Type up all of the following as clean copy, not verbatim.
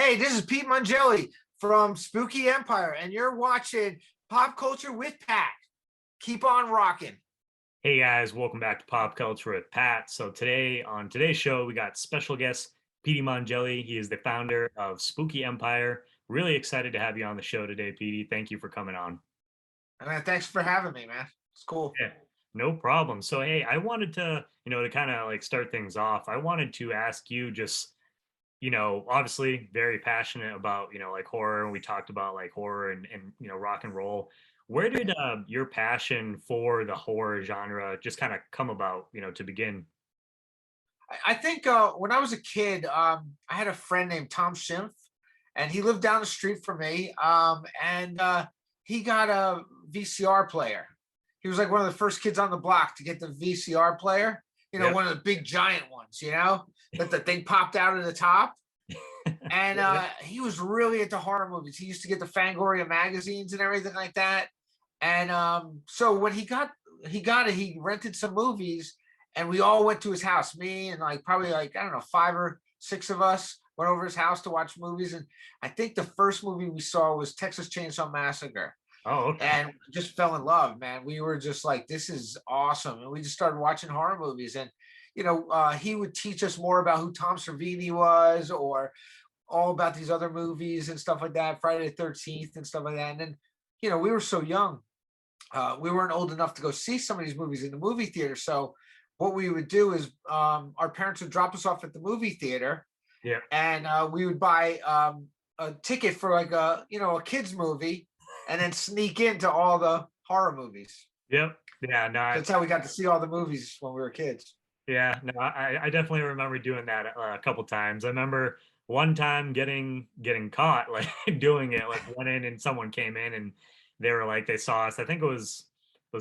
Hey, this is Pete Mongelli from Spooky Empire, and you're watching Pop Culture with Pat. Keep on rocking. Hey guys, welcome back to Pop Culture with Pat. So today on today's show, we got special guest Petey Mongelli. He is the founder of Spooky Empire. Really excited to have you on the show today, Petey. Thank you for coming on. Man, thanks for having me, man. It's cool. Yeah, no problem. So hey, I wanted to kind of like start things off. I wanted to ask you just, obviously very passionate about, like horror. And we talked about like horror and rock and roll. Where did your passion for the horror genre just kind of come about, to begin? I think when I was a kid, I had a friend named Tom Schimpf, and he lived down the street from me. And he got a VCR player. He was like one of the first kids on the block to get the VCR player. Yep. One of the big giant ones. That the thing popped out of the top. And he was really into horror movies. He used to get the Fangoria magazines and everything like that. And so when he got it, he rented some movies, and we all went to his house. Me and probably I don't know, 5 or 6 of us went over his house to watch movies. And I think the first movie we saw was Texas Chainsaw Massacre. Oh, okay. And just fell in love, man. We were just like, this is awesome. And we just started watching horror movies. And he would teach us more about who Tom Savini was, or all about these other movies and stuff like that, Friday the 13th and stuff like that. And then, we were so young. We weren't old enough to go see some of these movies in the movie theater. So what we would do is our parents would drop us off at the movie theater. Yeah. And we would buy a ticket for like a kid's movie, and then sneak into all the horror movies. Yep. Yeah. No, That's how we got to see all the movies when we were kids. yeah. No, I definitely remember doing that a couple times. I remember one time getting caught like doing it. Like went in and someone came in and they were like they saw us. I think it was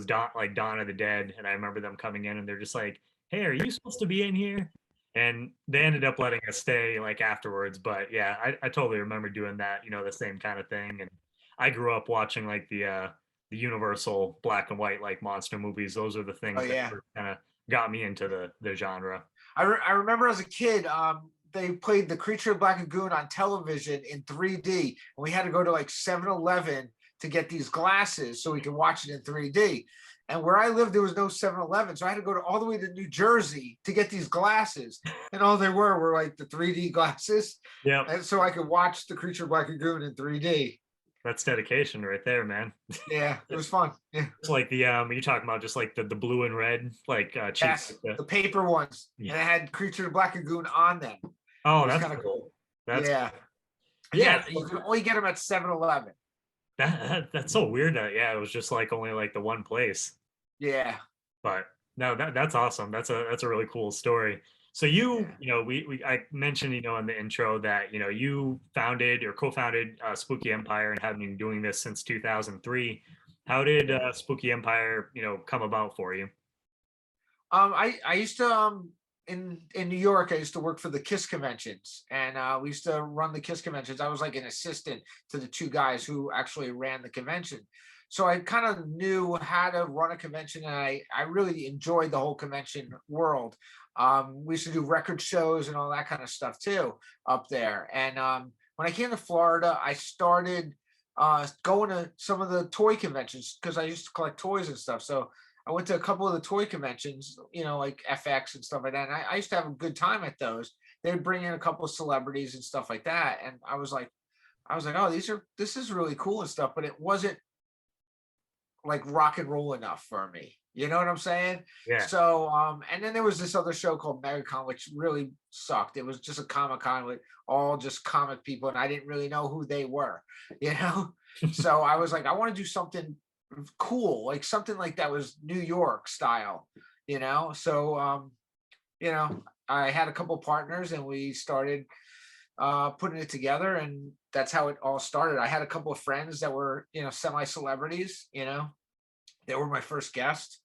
Dawn of the Dead, and I remember them coming in and they're just like, "Hey, are you supposed to be in here?" And they ended up letting us stay like afterwards. But yeah, I totally remember doing that. The same kind of thing. And I grew up watching like the Universal black and white like monster movies. Those are the Oh things that yeah. kind of got me into the genre. I remember as a kid, they played The Creature of Black Lagoon on television in 3D, and we had to go to like 7-Eleven to get these glasses so we could watch it in 3D. And where I lived, there was no 7-Eleven, so I had to go all the way to New Jersey to get these glasses, and all they were like the 3D glasses. Yeah, And so I could watch The Creature of Black Lagoon in 3D. that's dedication right there, man. Yeah, it was fun. Yeah. It's like the you're talking about just like the blue and red like cheap. Yes, the paper ones, Yeah. and it had Creature of Black Lagoon on them. Oh, It was that's kind of cool. That's Yeah. yeah. You can only get them at 7-Eleven. That's so weird that yeah, it was just like only like the one place. Yeah. But no, that's awesome. That's a really cool story. So you, Yeah. we I mentioned, in the intro that, you founded or co-founded Spooky Empire and have been doing this since 2003. How did Spooky Empire, come about for you? I used to in New York. I used to work for the Kiss conventions, and we used to run the Kiss conventions. I was like an assistant to the two guys who actually ran the convention. So I kind of knew how to run a convention, and I really enjoyed the whole convention world. We used to do record shows and all that kind of stuff too up there. And when I came to Florida, I started going to some of the toy conventions because I used to collect toys and stuff. So I went to a couple of the toy conventions, like FX and stuff like that. And I used to have a good time at those. They'd bring in a couple of celebrities and stuff like that. And I was like, oh, this is really cool and stuff, but it wasn't like rock and roll enough for me. You know what I'm saying? Yeah. So, and then there was this other show called MegaCon, which really sucked. It was just a Comic Con with all just comic people, and I didn't really know who they were, So I was like, I want to do something cool, like something like that was New York style, So, I had a couple partners, and we started putting it together, and that's how it all started. I had a couple of friends that were, semi-celebrities, they were my first guest.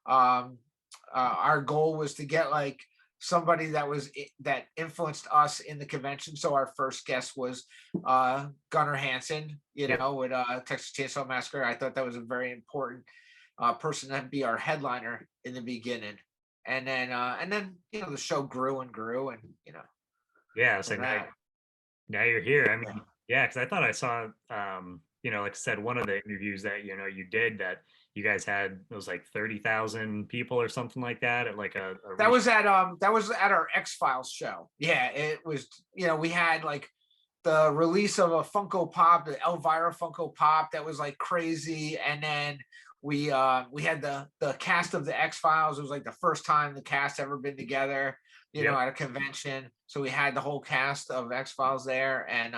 Our goal was to get like somebody that influenced us in the convention. So our first guest was Gunnar Hansen, with Texas Chainsaw Massacre. I thought that was a very important person to be our headliner in the beginning. And then the show grew and grew, and Yeah, it's like that. now you're here. I Yeah. mean, yeah, because I thought I saw, like I said, one of the interviews that you did that you guys had it was like 30,000 people or something like that at like a That region. was at our X-Files show. Yeah, it was, we had like the release of a Funko Pop, the Elvira Funko Pop that was like crazy. And then we had the cast of the X-Files. It was like the first time the cast ever been together, Yep. at a convention. So we had the whole cast of X-Files there. And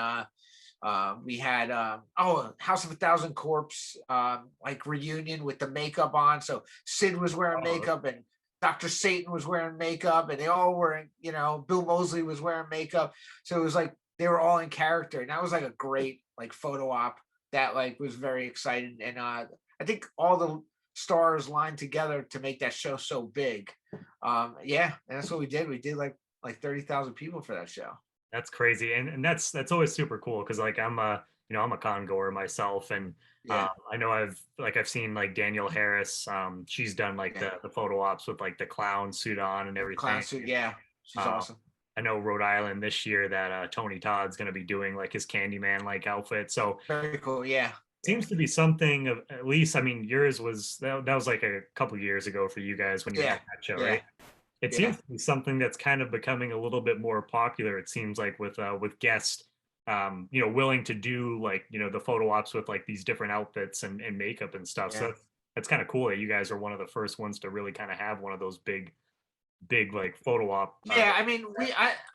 we had House of a Thousand Corpse like reunion with the makeup on. So Sid was wearing Oh, makeup and Dr. Satan was wearing makeup and they all were, Bill Moseley was wearing makeup. So it was like they were all in character. And that was like a great like photo op that like was very exciting. And I think all the stars lined together to make that show so big. Yeah, and that's what we did. We did like 30,000 people for that show. that's crazy, and that's always super cool because like I'm a con goer myself, and Yeah, I know I've seen like Danielle Harris, she's done like yeah. the photo ops with like the clown suit on and Clown everything. suit, yeah. She's Um, awesome. I know Rhode Island this year that Tony Todd's going to be doing like his Candyman like outfit. So Very cool. Yeah. Yeah. seems to be something of at least. I mean, yours was that was like a couple years ago for you guys when you had Yeah. that show, Yeah. right? It Yeah. seems to be something that's kind of becoming a little bit more popular. It seems like with guests, willing to do like the photo ops with like these different outfits and makeup and stuff. So Yeah. that's kind of cool that you guys are one of the first ones to really kind of have one of those big like photo op. Yeah. I mean,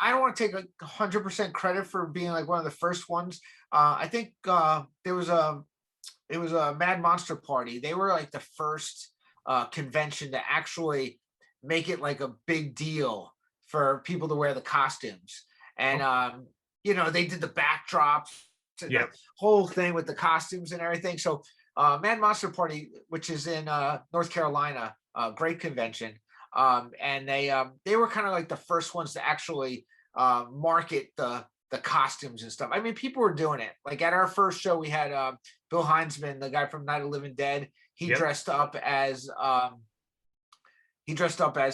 I don't want to take 100% credit for being like one of the first ones. I think it was a Mad Monster Party. They were like the first convention to actually make it like a big deal for people to wear the costumes. And they did the backdrops and the Yep. whole thing with the costumes and everything. So Mad Monster Party, which is in North Carolina, great convention. And they were kind of like the first ones to actually market the costumes and stuff. I mean, people were doing it. Like at our first show, we had Bill Heinzman, the guy from Night of the Living Dead. He Yep. dressed up as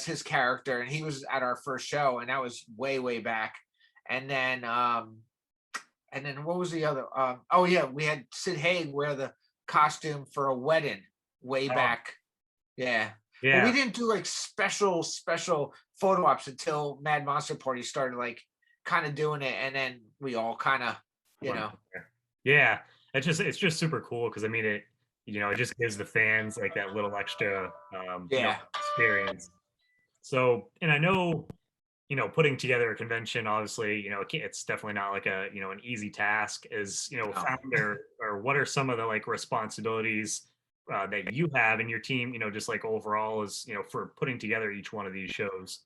his character, and he was at our first show, and that was way back. And then what was the other? Oh yeah, we had Sid Haig wear the costume for a wedding way Oh, back. Yeah, but we yeah. didn't do like special photo ops until Mad Monster Party started like kind of doing it, and then we all kind of, you One know, there. Yeah, it's just super cool because I mean it just gives the fans like that little extra yeah, experience. So, and I know putting together a convention, obviously, it's definitely not like an easy task. As no. founder, or what are some of the like responsibilities that you have in your team? Just like overall, is for putting together each one of these shows.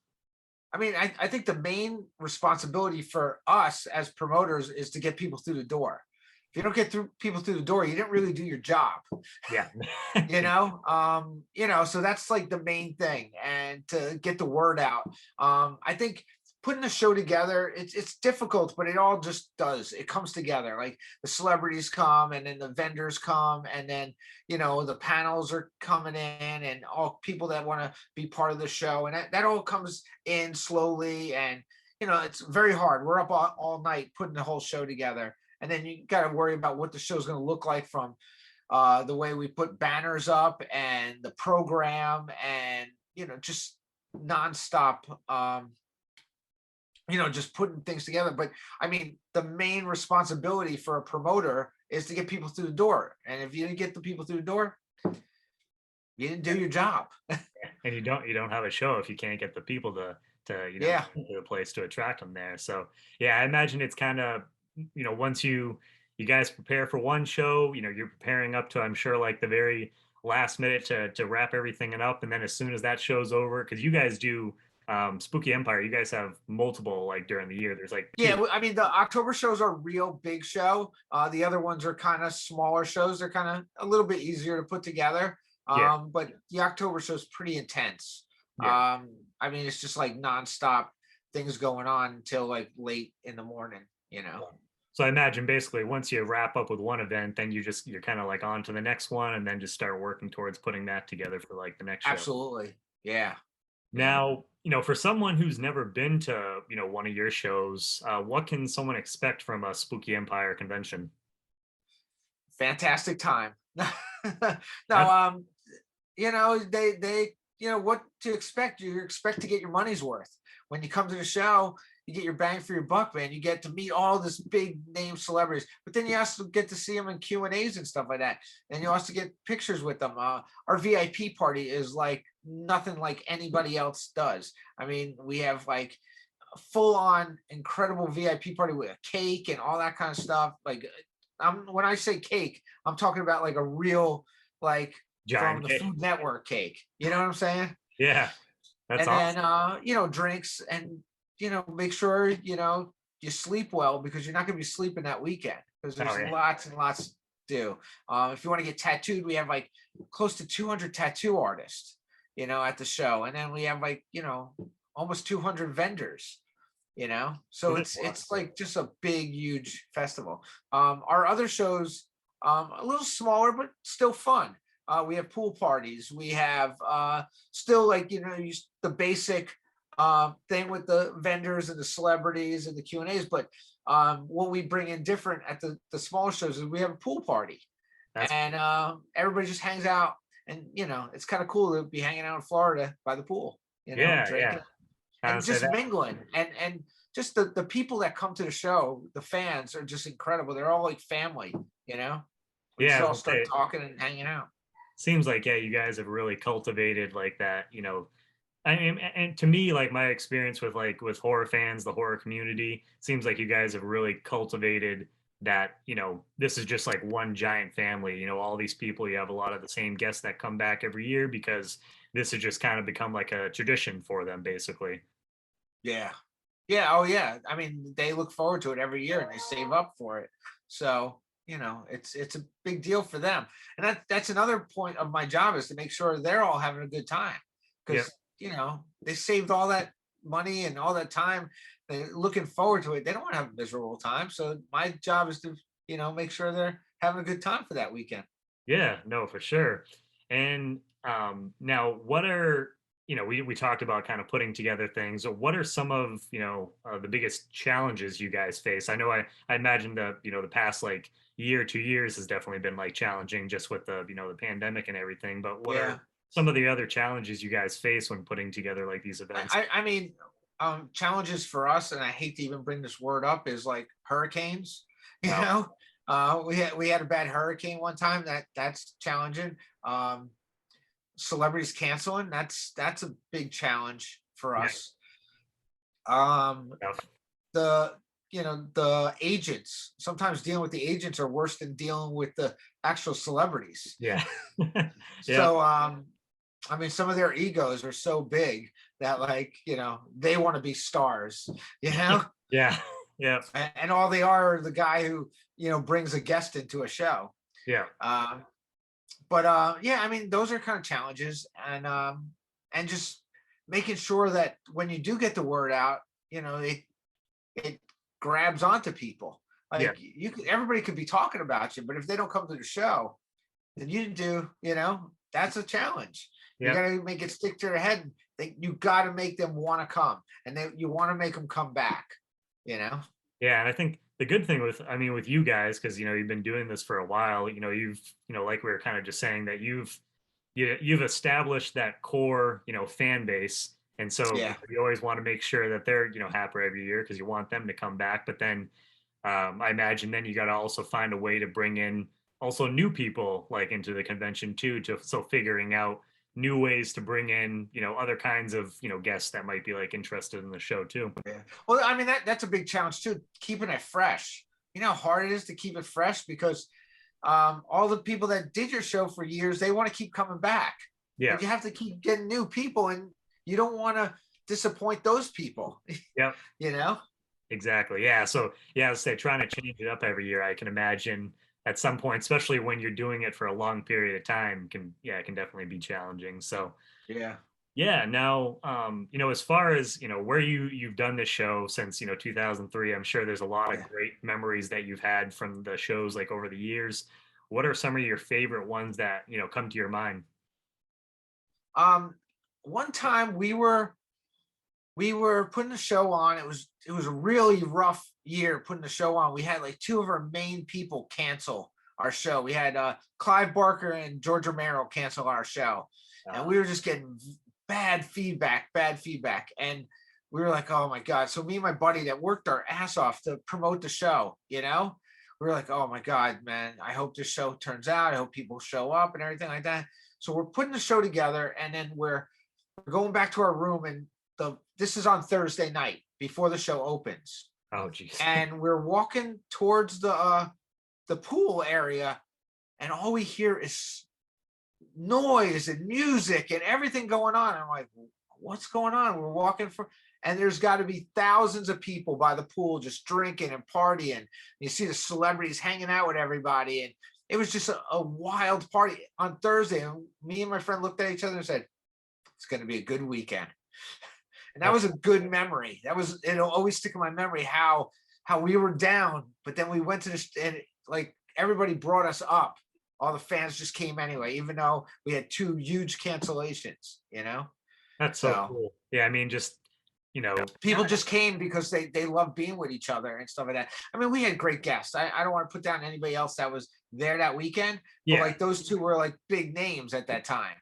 I mean, I think the main responsibility for us as promoters is to get people through the door. If you don't get people through the door, you didn't really do your job. Yeah. So that's like the main thing, and to get the word out. I think putting a show together, it's difficult, but it all just does. It comes together. Like the celebrities come, and then the vendors come, and then the panels are coming in, and all people that want to be part of the show, and that all comes in slowly. And it's very hard. We're up all night putting the whole show together, and then you got to worry about what the show's going to look like from the way we put banners up and the program, and just nonstop, just putting things together. But I mean, the main responsibility for a promoter is to get people through the door, and if you didn't get the people through the door, you didn't do your job. And you don't have a show if you can't get the people to Yeah, to the place to attract them there. So yeah, I imagine it's kind of once you guys prepare for one show, you're preparing up to, I'm sure, like the very last minute to wrap everything up, and then as soon as that show's over, because you guys do Spooky Empire, you guys have multiple like during the year. There's like yeah. two. I mean, the October shows are a real big show. The other ones are kind of smaller shows. They're kind of a little bit easier to put together. Yeah, But the October show is pretty intense. yeah. I mean, it's just like nonstop things going on until like late in the morning. So I imagine basically once you wrap up with one event, then you're kind of like on to the next one, and then just start working towards putting that together for like the next show. Absolutely. Yeah. Yeah. Now, For someone who's never been to, one of your shows, what can someone expect from a Spooky Empire convention? Fantastic time. No, That's they what to expect. You expect to get your money's worth when you come to the show. You get your bang for your buck, man. You get to meet all this big name celebrities, but then you also get to see them in Q&As and stuff like that, and you also get pictures with them. Our VIP party is like nothing like anybody else does. I mean, we have like a full on incredible VIP party with a cake and all that kind of stuff. Like, when I say cake, I'm talking about like a real, like, from giant the cake. Food Network cake. You know what I'm saying? Yeah, that's And then awesome. drinks, and make sure you sleep well, because you're not going to be sleeping that weekend, because Oh there's yeah, lots and lots to do. If you want to get tattooed, we have like close to 200 tattoo artists, at the show, and then we have like almost 200 vendors. So it is a lot. it's like just a big huge festival. Our other shows, a little smaller but still fun. We have pool parties. We have still, like, the basic thing with the vendors and the celebrities and the Q&As. But what we bring in different at the smaller shows is we have a pool party, That's and everybody just hangs out. And it's kind of cool to be hanging out in Florida by the pool, yeah, yeah. drinking Kind of and say just that. mingling, and just the people that come to the show. The fans are just incredible. They're all like family. We Yeah, just I was all gonna start say, talking and hanging out. seems like yeah, you guys have really cultivated like that. I mean, and to me, like my experience with horror fans, the horror community, seems like you guys have really cultivated that. This is just like one giant family. All these people. You have a lot of the same guests that come back every year because this has just kind of become like a tradition for them, basically. Yeah. Yeah. Oh, yeah. I mean, they look forward to it every year, and they save up for it. So, it's a big deal for them. And that's another point of my job, is to make sure they're all having a good time, Yep. because, they saved all that money and all that time. They're looking forward to it. They don't want to have a miserable time. So my job is to, make sure they're having a good time for that weekend. Yeah, no, for sure. And now, what are we talked about kind of putting together things. So what are some of the biggest challenges you guys face? I know I imagine the past like year, 2 years has definitely been like challenging just with the pandemic and everything. But what are Yeah. some of the other challenges you guys face when putting together like these I, events? I I mean, challenges for us, and I hate to even bring this word up, is like hurricanes. You Oh, know, we had a bad hurricane one time. That's challenging. Celebrities canceling. That's a big challenge for yeah, us. Um, tough. the agents. Sometimes dealing with the agents are worse than dealing with the actual celebrities. Yeah, yeah, So, I mean, some of their egos are so big that, like, they want to be stars, you know, yeah, yeah, and all they are the guy who, brings a guest into a show. yeah, Um, but yeah, I mean, those are kind of challenges, and just making sure that when you do get the word out, it grabs onto people. yeah, Like, everybody could be talking about you, but if they don't come to the show, then you do, that's a challenge. You yeah. got to make it stick to their head. You got to make them want to come, and you want to make them come back. You know. Yeah, and I think the good thing with, I mean, with you guys, because you've been doing this for a while. You've, like we were kind of just saying that you've established that core, fan base, and so Yeah. you always want to make sure that they're, happy every year because you want them to come back. But then, I imagine then you got to also find a way to bring in also new people like into the convention too, to so figuring out new ways to bring in, other kinds of, guests that might be like interested in the show too. Yeah. Well, I mean, that's a big challenge too, keeping it fresh. You know how hard it is to keep it fresh, because all the people that did your show for years, they want to keep coming back, Yeah. but you have to keep getting new people, and you don't want to disappoint those people. Yep. you know. Exactly. Yeah. So yeah, say trying to change it up every year, I can imagine at some point, especially when you're doing it for a long period of time, it can definitely be challenging. So Yeah. yeah, now as far as where you've done this show since 2003, I'm sure there's a lot of Yeah. great memories that you've had from the shows like over the years. What are some of your favorite ones that come to your mind? Um, One time we were we were putting the show on. It was a really rough year putting the show on. We had like two of our main people cancel our show. We had Clive Barker and George Romero cancel our show, and we were just getting bad feedback, and we were like, oh my god. So me and my buddy that worked our ass off to promote the show, we were like, oh my god, man, I hope this show turns out. I hope people show up and everything like that. So we're putting the show together, and then we're going back to our room, and this is on Thursday night before the show opens. Oh geez. And we're walking towards the pool area, and all we hear is noise and music and everything going on. I'm like, what's going on? We're walking and there's got to be thousands of people by the pool just drinking and partying. You see the celebrities hanging out with everybody, and it was just a wild party on Thursday. And me and my friend looked at each other and said, it's going to be a good weekend. And that was a good memory. It'll always stick in my memory how we were down, but then we went to this, and like everybody brought us up. All the fans just came anyway, even though we had two huge cancellations, That's so cool. Yeah, I mean, just people just came because they love being with each other and stuff like that. I mean, we had great guests. I don't want to put down anybody else that was there that weekend, but like those two were like big names at that time,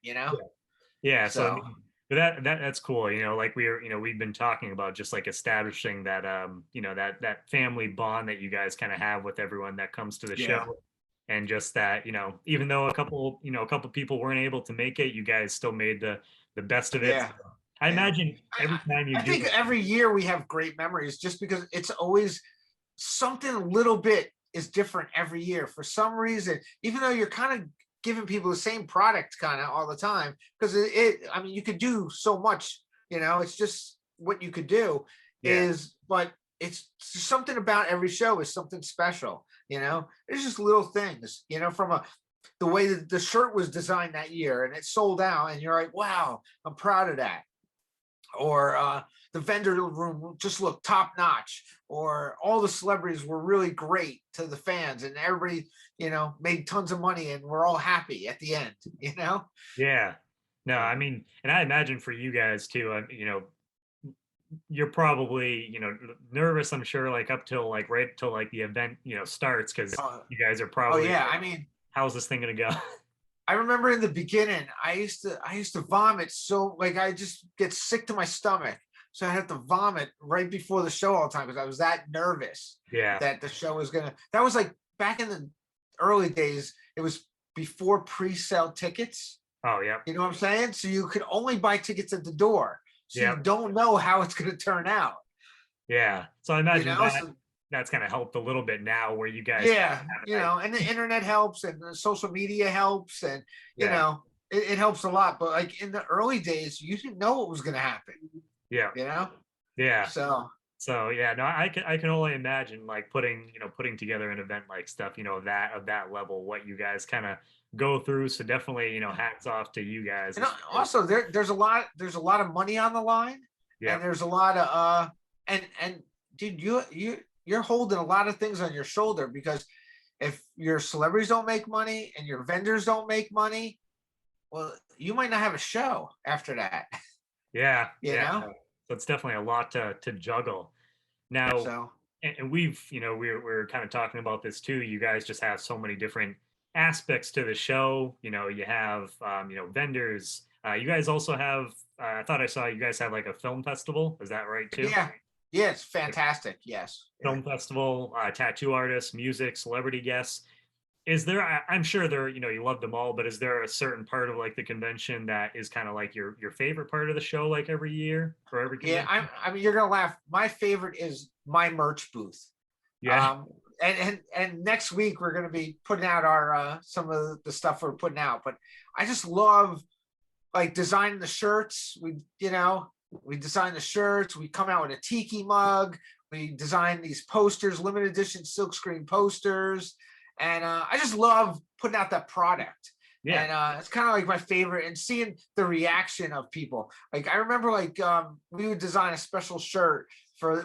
Yeah. So I mean, but that's cool. Like we've been talking about just like establishing that that family bond that you guys kind of have with everyone that comes to the show. And just that, even though a couple people weren't able to make it, you guys still made the best of it. Yeah. So I imagine every time I think every year we have great memories, just because it's always something a little bit is different every year for some reason, even though you're kind of giving people the same product kind of all the time, because I mean, you could do so much, it's just what you could do but it's something about every show is something special. It's just little things, from the way that the shirt was designed that year and it sold out, and you're like, wow, I'm proud of that. Or the vendor room just looked top notch, or all the celebrities were really great to the fans, and everybody, made tons of money, and we're all happy at the end, Yeah. No, I mean, and I imagine for you guys too, you're probably nervous, I'm sure, like up till like right till like the event starts, because you guys are probably I mean, how's this thing gonna go? I remember in the beginning I used to vomit, so like I just get sick to my stomach, so I had to vomit right before the show all the time because I was that nervous that the show was that was like back in the early days. It was before pre-sale tickets. Oh yeah. You know what I'm saying? So you could only buy tickets at the door. So you don't know how it's going to turn out. Yeah. So I imagine that's kind of helped a little bit now, where you guys. Yeah. And the internet helps, and the social media helps, and it helps a lot. But like in the early days, you didn't know what was going to happen. Yeah. Yeah. So yeah, no, I can only imagine like putting together an event like stuff, of that level, what you guys kind of go through. So definitely, hats off to you guys. And also there's a lot of money on the line. And there's a lot of and dude, you're holding a lot of things on your shoulder, because if your celebrities don't make money and your vendors don't make money, well, you might not have a show after that. Yeah. So it's definitely a lot to juggle. Now, and we've, we're kind of talking about this too. You guys just have so many different aspects to the show. You have, vendors. You guys also have, I thought I saw you guys have like a film festival. Is that right too? Yeah. Yeah, it's fantastic. Yes. Film festival, tattoo artists, music, celebrity guests. Is there, I'm sure there, you love them all, but is there a certain part of like the convention that is kind of like your favorite part of the show, like every year or every convention? Yeah, I mean, you're gonna laugh. My favorite is my merch booth. Yeah. And next week we're gonna be putting out our some of the stuff we're putting out. But I just love like designing the shirts. We design the shirts. We come out with a tiki mug. We design these posters, limited edition silkscreen posters. And I just love putting out that product. Yeah. And it's kind of like my favorite, and seeing the reaction of people. Like I remember like we would design a special shirt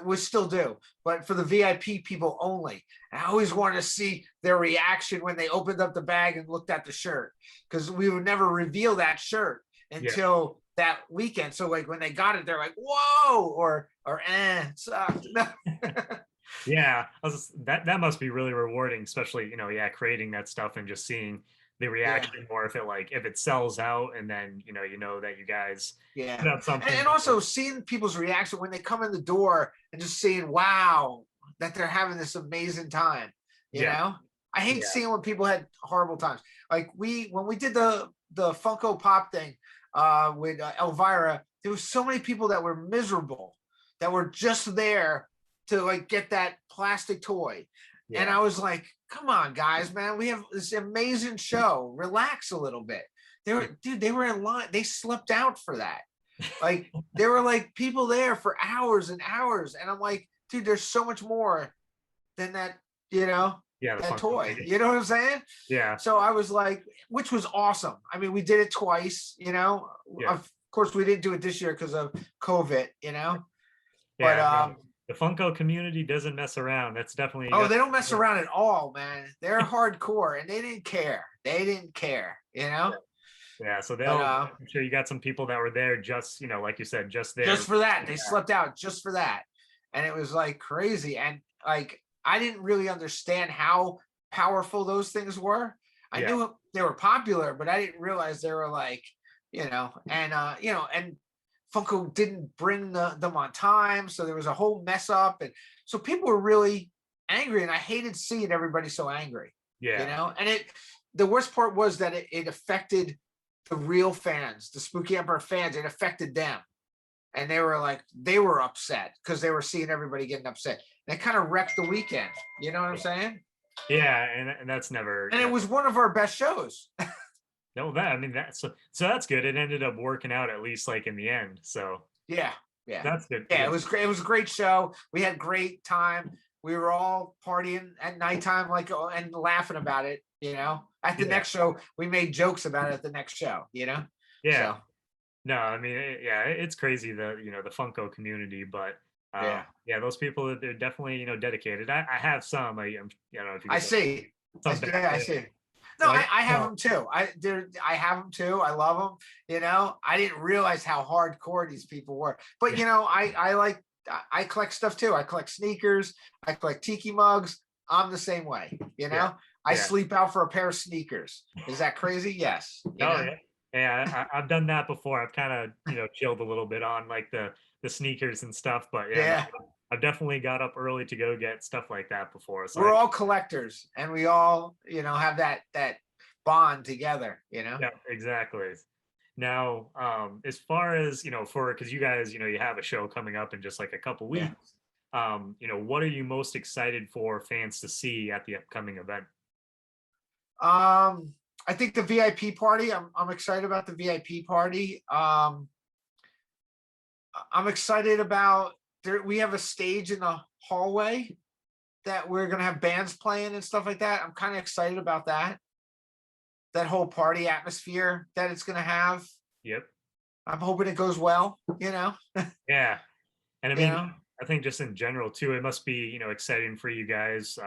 we still do, but for the VIP people only. And I always wanted to see their reaction when they opened up the bag and looked at the shirt, because we would never reveal that shirt until that weekend. So like when they got it, they're like, whoa, or it sucked. Yeah, that must be really rewarding, especially yeah, creating that stuff and just seeing the Yeah. reaction, or if it sells out, and then that you guys Yeah. put out something And also seeing people's reaction when they come in the door and just seeing, wow, that they're having this amazing time. You yeah, know, I hate yeah, seeing when people had horrible times. Like when we did the Funko Pop thing with Elvira, there was so many people that were miserable, that were just there to like get that plastic toy. And yeah. I was like, come on, guys, man, we have this amazing show. Relax a little bit. They were in line. They slept out for that. Like there were like people there for hours and hours. And I'm like, dude, there's so much more than that, you know, Yeah, the that Funko toy. figure. You know what I'm saying? Yeah, So I was like, which was awesome. I mean, we did it twice, you know. yeah, Of course, we didn't do it this year because of COVID, you know. But yeah. No, the Funko community doesn't mess around. That's definitely you oh, got. they don't mess around at all, man. They're hardcore, and they didn't care. They didn't care, you know. Yeah, so But I'm sure you got some people that were there just, like you said, just there. just for that, they slept out just for that, and it was like crazy. And like I didn't really understand how powerful those things were. I Yeah, knew they were popular, but I didn't realize they were like, and Funko didn't bring them on time, so there was a whole mess up, and so people were really angry, and I hated seeing everybody so angry, yeah, And the worst part was that it affected the real fans, the Spooky Emperor fans. It affected them, and they were upset because they were seeing everybody getting upset. And it kind of wrecked the weekend. You know what I'm saying? yeah, and that's never. And it was one of our best shows. No, I mean so that's good. It ended up working out at least like in the end. So Yeah, yeah, that's good. yeah. Yeah, It was great. It was a great show. We had great time. We were all partying at nighttime, like and laughing about it. At the yeah, next show, we made jokes about it at the next show. yeah. So No, I mean, yeah, it's crazy the Funko community, but yeah, yeah, those people they're definitely dedicated. I have some. I don't know if you I get see. some back Yeah, I there. see. No, So I have no, them too. I have them too. I love them. I didn't realize how hardcore these people were. But yeah, I collect stuff too. I collect sneakers. I collect tiki mugs. I'm the same way. yeah, I yeah. sleep out for a pair of sneakers. Is that crazy? Yes. Oh yeah, yeah. I've done that before. I've kind of chilled a little bit on like the sneakers and stuff, but yeah, no, Yeah. I've definitely got up early to go get stuff like that before. So We're all collectors, and we all have that bond together. yeah, exactly. Now, as far as for because you guys you have a show coming up in just like a couple Yeah. weeks, what are you most excited for fans to see at the upcoming event? I think the VIP party. I'm excited about the VIP party. I'm excited about there. We have a stage in the hallway that we're gonna have bands playing and stuff like that. I'm kind of excited about that. That whole party atmosphere that it's gonna have. Yep. I'm hoping it goes well. Yeah. And I You mean, know. I think just in general too, it must be, exciting for you guys.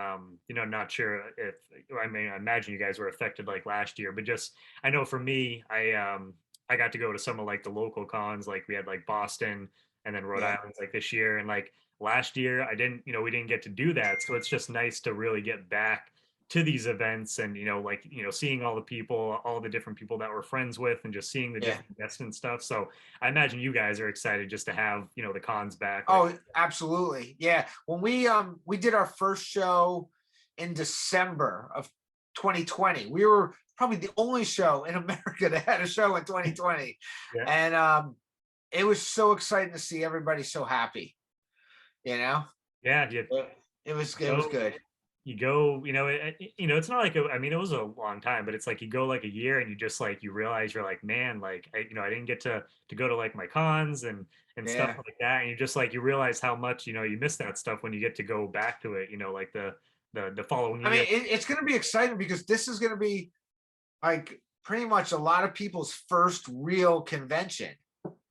Not sure if I mean, I imagine you guys were affected like last year, but just I know for me, I got to go to some of like the local cons, like we had like Boston and then Rhode Yeah. Island's like this year. And like last year I didn't, we didn't get to do that. So it's just nice to really get back to these events and like seeing all the people, all the different people that we're friends with and just seeing the Yeah. different guests and stuff. So I imagine you guys are excited just to have the cons back. Like Oh, absolutely. Yeah. When we did our first show in December of 2020, we were probably the only show in America that had a show in 2020. yeah, And it was so exciting to see everybody so happy. You know, yeah, it was good. you go, it's not like I mean, it was a long time, but it's like you go like a year and you just like you realize you're like, man, like I didn't get to go to like my cons and stuff Yeah. like that, and you just like you realize how much you miss that stuff when you get to go back to it, like the following I mean, year. it's going to be exciting because this is going to be like pretty much a lot of people's first real convention.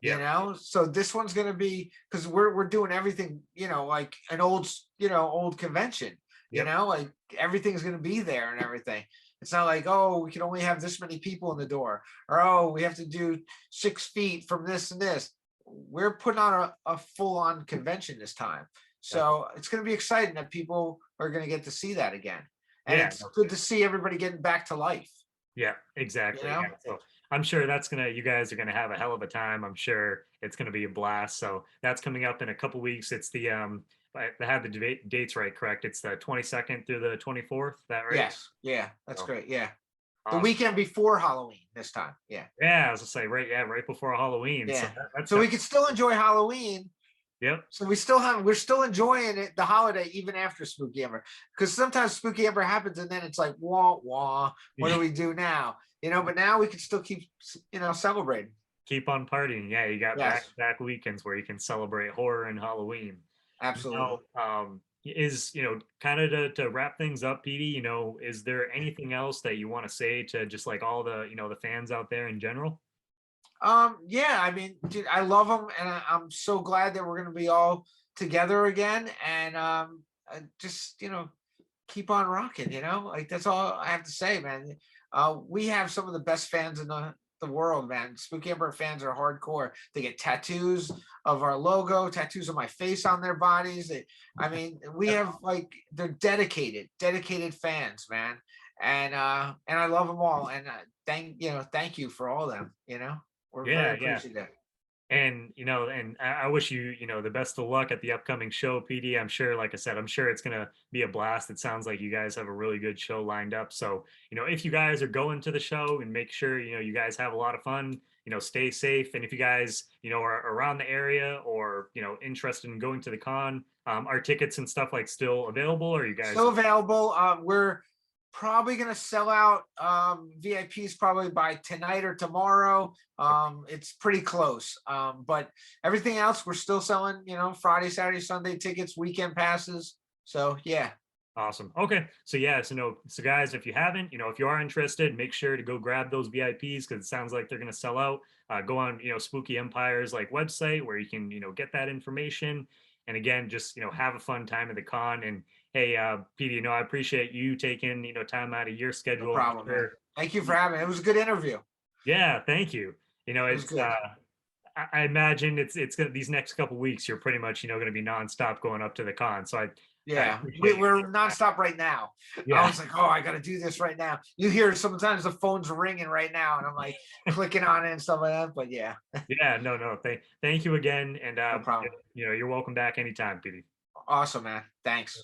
Yeah, So this one's going to be because we're doing everything, like an old convention. yep, Like everything's going to be there and everything. It's not like, oh, we can only have this many people in the door, or oh, we have to do 6 feet from this and this. We're putting on a full-on convention this time. So it's going to be exciting that people are going to get to see that again. And Yeah, it's good to see everybody getting back to life. yeah, You exactly. know? Yeah. So I'm sure you guys are gonna have a hell of a time. I'm sure it's gonna be a blast. So that's coming up in a couple weeks. It's the I have the dates right, correct? It's the 22nd through the 24th. That right? Yes. Yeah. That's So great. Yeah. The awesome. weekend before Halloween this time. Yeah. Yeah, I was gonna say right, yeah, right before Halloween. So Yeah. that's So we definitely, can still enjoy Halloween. yep. So we're still enjoying it, the holiday, even after Spooky Ember. Because sometimes Spooky Ember happens and then it's like, wah, wah, what do we do now? But now we can still keep, celebrating. Keep on partying. Yeah, you got Yes, back-to-back weekends where you can celebrate horror and Halloween. absolutely. Now, is kind of to wrap things up, Petey, is there anything else that you want to say to just like all the the fans out there in general? Yeah, I mean, dude, I love them, and I'm so glad that we're gonna be all together again, and just keep on rocking. Like that's all I have to say, man. We have some of the best fans in the world, man. Spooky Emperor fans are hardcore. They get tattoos of our logo, tattoos of my face on their bodies. I mean, we That's have like they're dedicated fans, man. And I love them all. And thank you for all of them. We're very yeah, yeah. appreciative. And I wish you the best of luck at the upcoming show, PD. I'm sure, like I said, I'm sure it's gonna be a blast. It sounds like you guys have a really good show lined up. So if you guys are going to the show, and make sure you guys have a lot of fun. Stay safe. And if you guys are around the area, or interested in going to the con, are tickets and stuff like still available? Or you guys? Still available. We're probably gonna sell out VIPs probably by tonight or tomorrow. It's pretty close. But everything else we're still selling, Friday, Saturday, Sunday tickets, weekend passes. So yeah. Awesome. Okay. So yeah, so guys, if you haven't, if you are interested, make sure to go grab those VIPs, because it sounds like they're going to sell out. Go on, Spooky Empire's like website, where you can, get that information. And again, just, have a fun time at the con. And hey, Petey, I appreciate you taking, time out of your No schedule. I'm problem, man. sure. Thank you for having me. It was a good interview. Yeah, thank you. It was It's good. I imagine it's gonna these next couple weeks you're pretty much going to be nonstop going up to the con. So I Yeah, appreciate you we're taking that. nonstop right now. I Yeah. was like, oh, I got to do this right now. You hear sometimes the phone's ringing right now, and I'm like clicking on it and stuff like that. But yeah, Yeah, no. Thank you again, and no problem. you're welcome back anytime, Petey. Awesome, man. Thanks.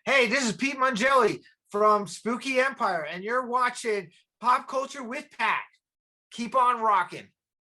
Hey, this is Pete Mongelli from Spooky Empire, and you're watching Pop Culture with Pat. Keep on rocking.